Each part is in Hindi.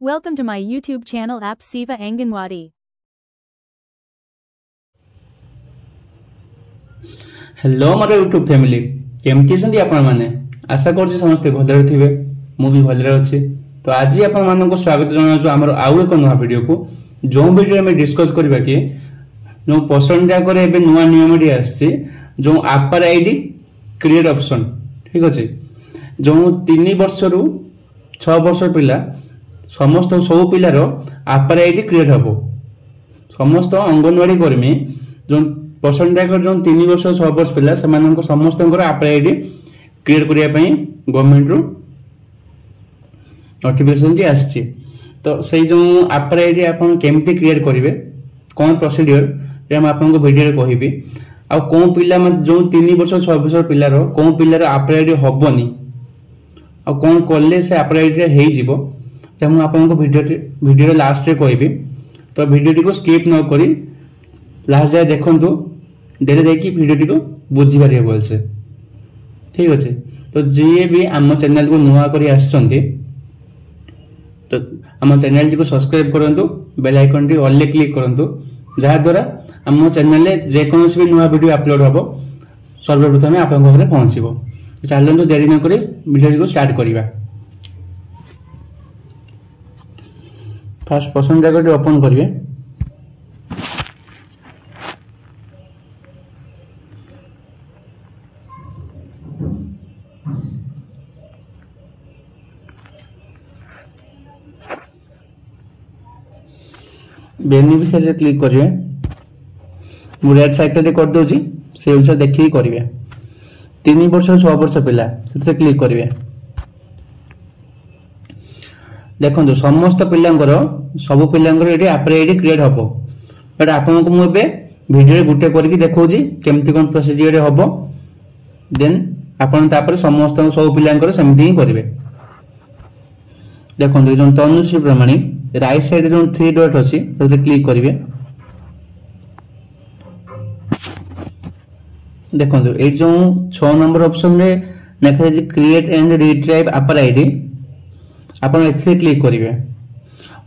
Welcome to my YouTube channel App Siva Anganwadi. Hello मोर यूट्यूब फैमिली केमती छथि आपण माने आशा करछि समस्त भलरे थिबे मु भी भलरे अछि। तो आज आपण मानको स्वागत जनाछु हमर आउ एक नवा वीडियो को जो वीडियो में डिस्कस करबा कि जो पसंद जा करे एबे नवा नियम डी आछि जो एप्पल आईडी क्रिएट ऑप्शन ठीक अछि। जो 3 वर्ष रु 6 वर्ष पिला समस्त सब पिलार एप्पल आईडी क्रिएट हबो। समस्त अंगनवाड़ी कर्मी जो पसंद जो 3 वर्ष 6 वर्ष पिला से समस्त एप्पल आईडी क्रिएट करने गवर्नमेंट रु नोटिफिकेशन आसी। तो से जो एप्पल आईडी आपन केमती क्रिएट करेंगे कौन प्रोसीडियर आपको वीडियो कहबी आ कौन पिला जो 3 वर्ष 6 वर्ष पिलार कौन पिलार एप्पल आईडी हबनी आ कौन कले से एप्पल आईडी हो जीवो मुझे आपको वीडियो लास्ट रे कहबी। तो वीडियो को स्किप न करी लास्ट जाए देखु देर देखिए वीडियो को बुझी पारे भलसे ठीक अच्छे। तो जी भी आम चैनल को नुआ करी आसछंती तो आम चैनल को सब्सक्राइब करंतु बेल आइकन टी ऑल क्लिक करंतु जहा द्वारा आम चैनल रे जेकोसी भी नुआ वीडियो अपलोड हबो सर्वप्रथम आपन घरे पहुंचबो। चलंतु देरी न करी वीडियो को स्टार्ट करिबा। फर्स्ट पसंद जगह ओपन करिवे बेनिफिशियरी क्लिक करिवे मु राइट साइड रे कर दोजी से अनुसार देखि करिवे। 3 वर्ष 6 वर्ष पिला से क्लिक करिवे। देखो समस्त पिलांकर सब पिलांकर एटी एप्पल आईडी क्रिएट हबो बट आपन को मु बे वीडियो गुटे करके देखौजी केमती कोन प्रोसीजर हबो देन आपन तापर समस्त सब पिलांकर सेमती ही करिवे। देखो जो तनुश्री प्रमाणिक राइट साइड जो 3 डॉट अछि तते क्लिक करिवे। देखो ए जो 6 नंबर ऑप्शन रे लिखा है create and retrieve APAAR ID आपन एथे क्लिक करिवे।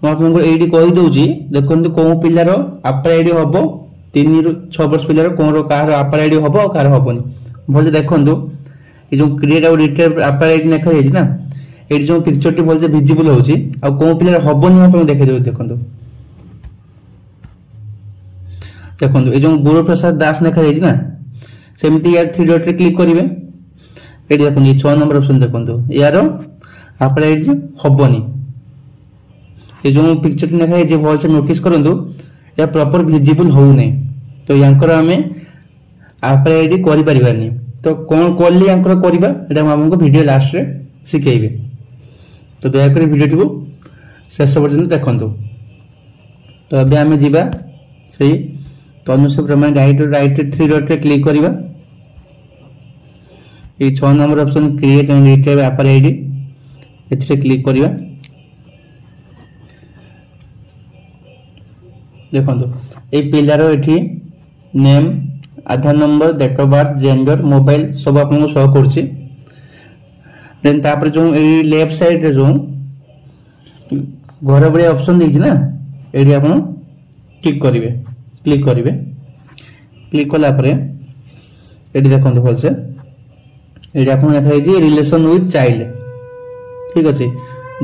म आपनको एडी कहि दउजी देखंतु को पिलारो एप्पल आईडी हबो 3 रु 6 वर्ष पिलारो कोन कार एप्पल आईडी हबो कार हबोनी भले देखंतु ए जो क्रिएट और रिट्राइव एप्पल आईडी लिखा है ना ए जो पिक्चर टी भले विजिबल होची आ को पिलार हबोनी आपन देखै दउ देखंतु। देखंतु ए जो गुरु प्रसाद दास लिखा है ना सेमती यार 3 डॉट रे क्लिक करिवे। एडी देखंतु 6 नंबर ऑप्शन देखंतु यारो एप्पल आईडी हबोनी ये जो पिक्चर लिखा है जे भलसे नोटिस करंतु या प्रॉपर विजिबल हो नै तो यांकर हमें एप्पल आईडी करि परिबानी। तो कोन कॉल यांकर करिबा एटा हम आपको वीडियो लास्ट रे सिखेइबे। तो दया कर वीडियो को शेष पर्यंत देखंतु। तो अबे हमें जीवा सही तनुश्री प्रमाण राइट 3 डॉट रे क्लिक करिबा। ये 6 number option create and retrieve APAAR ID एथरे क्लिक करिबा। देखंतु ए पिलारो एठी name Aadhaar number date of birth gender mobile सब आपन को शो करछि। देन तापर जो ए लेफ्ट साइड रे जो घर बड़े ऑप्शन दै छी ना एडी आपन क्लिक करिवे क्लिक कला परे एडी देखंतु भलसे एडी आपन लिखा है जी रिलेशन विथ चाइल्ड ठीक अछि।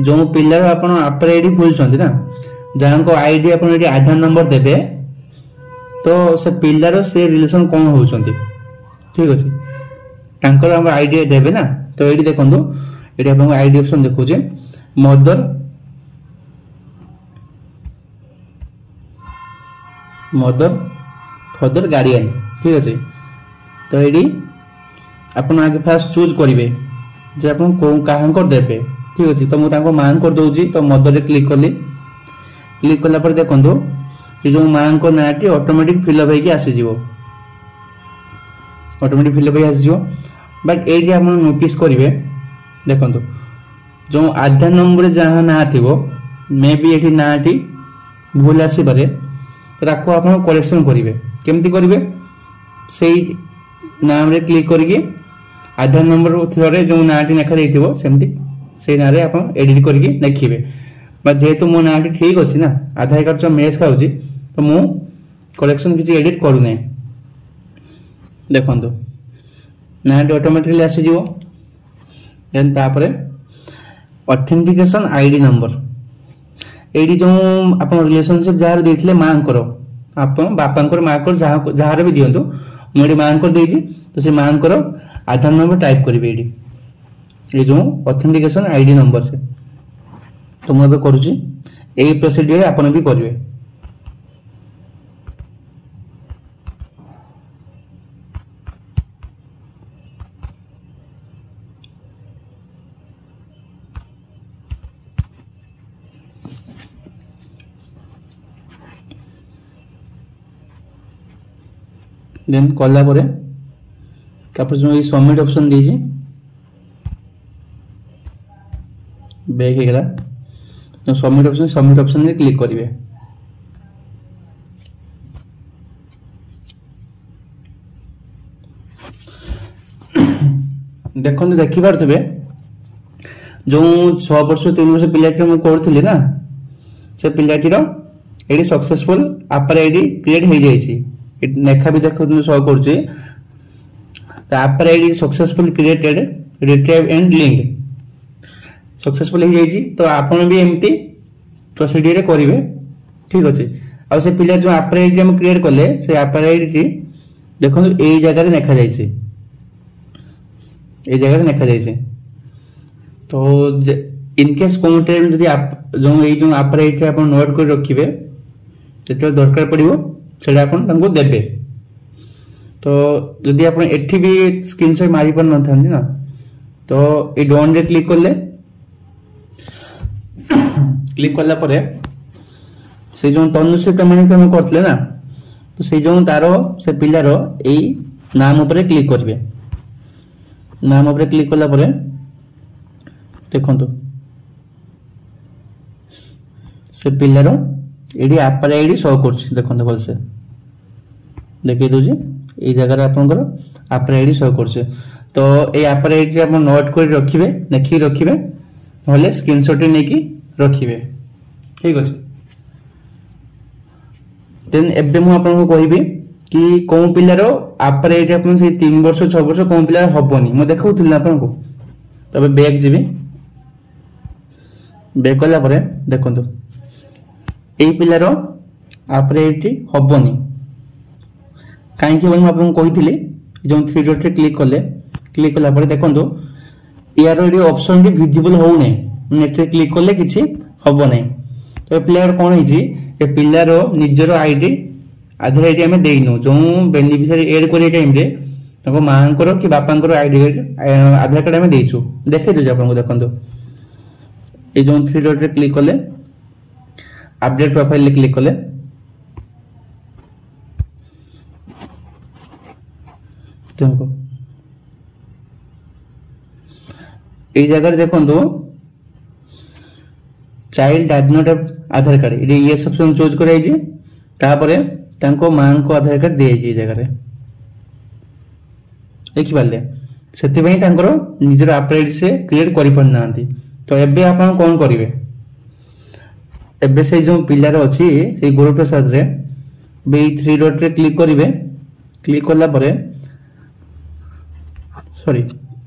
जो पिलार आपन एप्पल आईडी खोल छथि ना जहां को आईडी आपन एडी आधार नंबर देबे तो से पिलार से रिलेशन कोन होउछंती ठीक अछि तांकर हम आईडी देबे ना। तो एडी देखंतु एडी आपन आईडी ऑप्शन देखौ जे मदर फादर गार्डियन ठीक अछि। तो एडी आपन आगे फर्स्ट चूज करिवे जे आपन को काहन कर देबे ठीक अछि। तो मु तांको मान कर दउजी तो मदर रे क्लिक कला पर देखंतु ये जो मान को नाटी ऑटोमेटिक फिलअप होई के आसी जीवो ऑटोमेटिक फिलअप होई आसी जीवो। बट एडी आपन नोटिस करिवे देखंतु जो आधार नंबर जहां ना थिवो मे बी एठी नाटी भूल आसी पारे राको आपन करेक्शन करिवे केमती करिवे सेही नाम रे क्लिक करके आधार नंबर थ्रो रे जो नाटी लेखा देथिवो सेमती से ना रे आपन एडिट करके लिखिबे जेहेतु मो ना ठीक अच्छी ना आधार कार्ड जो मैच खाऊँ तो मु करेक्शन किसी एडिट करूना देखो ना ऑटोमेटिकली आसीज देन तापर ऑथेंटिकेशन आईडी नंबर ये जो आप रिलेशनशिप जहाँ देते माँ आप बापा माँ को जहाँ भी दिंतु मुझे माँ को देती तो से माँ को आधार नंबर टाइप करेंगे ये जो ऑथेंटिकेशन आईडी नंबर से तो मुझे करुँची यही प्रोसीडियर आपन भी करेंगे देन कला परे तापर जो सबमिट ऑप्शन दीजिए बैक हो गला तो सबमिट ऑप्शन में क्लिक करेंगे देखो देखी पारे जो 6 वर्ष 3 वर्ष पिलाटी मैं करी ना से पिलाटीर ये सक्सेसफुल आपर आईडी क्रिएट हो जाए नेखा भी देखो शो कर APAAR ID successful created retrieve and link successful हो जाए तो आपन भी एमती प्रोसीडियर करेंगे ठीक अच्छे आ से पिला जो आपर आईडी हम क्रिएट कले से आपर आईडी देखो यही जगह नेखा जाए जगह नेखा जाए तो इनकेस कौन टाइम जब आप जो आपर आईडी आप नोट कर रखिए जो दरकार पड़ो से आपको देवे तो जदि आप एठी भी स्क्रीनशॉट मारी पार न था ना तो ये डन रे क्लिक करले क्लिक करला परे से जो तनुश्री पेमेंट हम करथले ना तो से जो तारो से पिलारो एई नाम ऊपर क्लिक करिवे नाम ऊपर क्लिक करला परे देखंतु से पिलारो एडी आपर आईडी शो करछि देखंतु भलसे देखि दोजी ए जगह आपनकर आपर आईडी शो करछि तो ए आपर आईडी आप नोट कर रखिबे देखि रखिबे नले स्क्रीनशॉट नेकी रखिबे ठीक अछि देन एबे मु आपन को कहिबी कि कोन पिलारो आपर आईडी आपन से 3 वर्ष 6 वर्ष कोन पिलार हबोनी म देखाउथिल आपन को तबे बैक जिबी बैक कला परे देखंतु ए पिलार आपर आईडी हबोनी कहीं आपको कही जो 3 डॉट रे क्लिक कला परे देखंतु यार ये ऑप्शन भी विजिबल हो नै नेट रे क्लिक करले किछि हबो नै तो प्लेयर कोन हिची ए पिलार निजर आईडी आधार आईडी हमें देइनु जो बेनिफिशियरी ऐड करे टाइम रे तको मांकर कि बापांकर आईडी आधार कार्ड हमें देइछु देखे जो आपन को देखंतु ए जो 3 डॉट रे क्लिक करले अपडेट प्रोफाइल ले क्लिक करले तुमको ये जगह देखो child does not have Aadhaar card ये सब चूज कर मां को आधार कार्ड दी जगह देखिपारे से निजर अपडेट से क्रिएट करना तो एबे आप कौन करेंगे एबे से जो पिलार अच्छी से गुरुप्रसाद रे 3 डॉट रे क्लिक करेंगे क्लिक करला परे सॉरी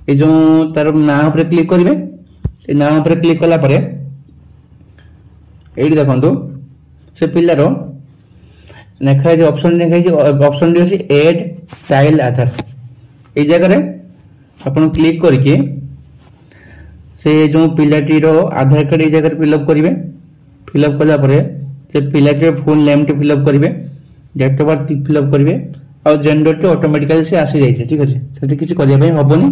ये जो तार नाम ऊपर क्लिक करेंगे नाम ऊपर क्लिक कला परे ये देखो से पिलार नेखा जो ऑप्शन देखा ऑप्शन डी एड चाइल्ड आधार ये जगह अपन क्लिक करके से जो पिलाटीर आधार कार्ड ये जगह फिलअप करेंगे फिलअप कला परे से पिलाटीर फुल नेम टी फिलअप करेंगे डेट ऑफ बर्थ फिलअप करेंगे और जेंडर टी ऑटोमेटिकली से आसी जाइए ठीक अच्छे से किसी करने हेनी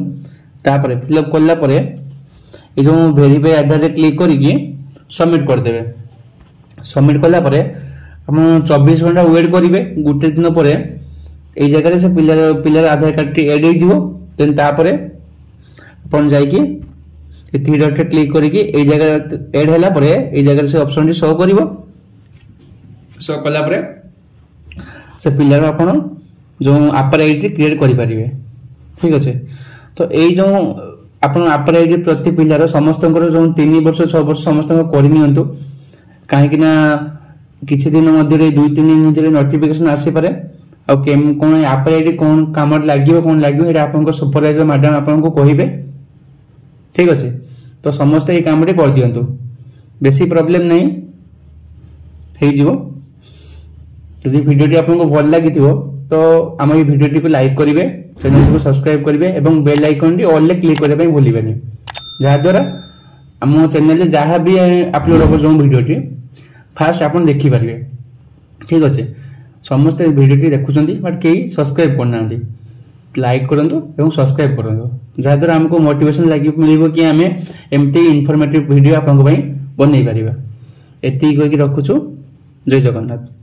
तापर फिलअप कला परे ये जो वेरीफाई आधार रे क्लिक करके सबमिट करदे सबमिट कला परे हम 24 घंटा वेट करेंगे गोटे दिन पर ये जगह से पिलार आधार कार्ड टी एड हो देन तापर अपन जाइए 3 डॉट क्लिक करके ये जगह एड होला परे ये जगह से ऑप्शन टी शो करिवो शो कला परे से पिलार अपन जो आपर आईडी क्रिएट करि परिबे ठीक अच्छे तो ये जो अपन आपर आईडी प्रति पिलार समस्त जो 3 वर्ष 6 वर्ष समस्त करनी कहीं किसी दिन मध्य 2-3 दिन भितर नोटिफिकेशन आसी पारे कौन एप्पल आईडी कौन काम लगे कौन लगे आप सुपरवाइजर मैडम आपको कहे। ठीक अच्छे तो समस्त ये काम कर दिंतु बेसी प्रॉब्लम नहीं हो। यदि वीडियो आपको भल लगी तो आम ये वीडियो को लाइक करेंगे, चैनल को सब्सक्राइब करेंगे और बेल आइकन ऑल क्लिक करने भूलें जहाद्वारा आम चैनल जहाँ भी अपलोड हो जो वीडियो फास्ट आप देखिपारे। ठीक अच्छे समस्त वीडियो देखुं बट कई सब्सक्राइब करना लाइक करूँ और सब्सक्राइब करूँ जहाद्वारा आमको मोटिवेशन लगे मिल कि आम एमती इनफॉर्मेटिव वीडियो आपन बन पार। एति रखुछु। जय जगन्नाथ।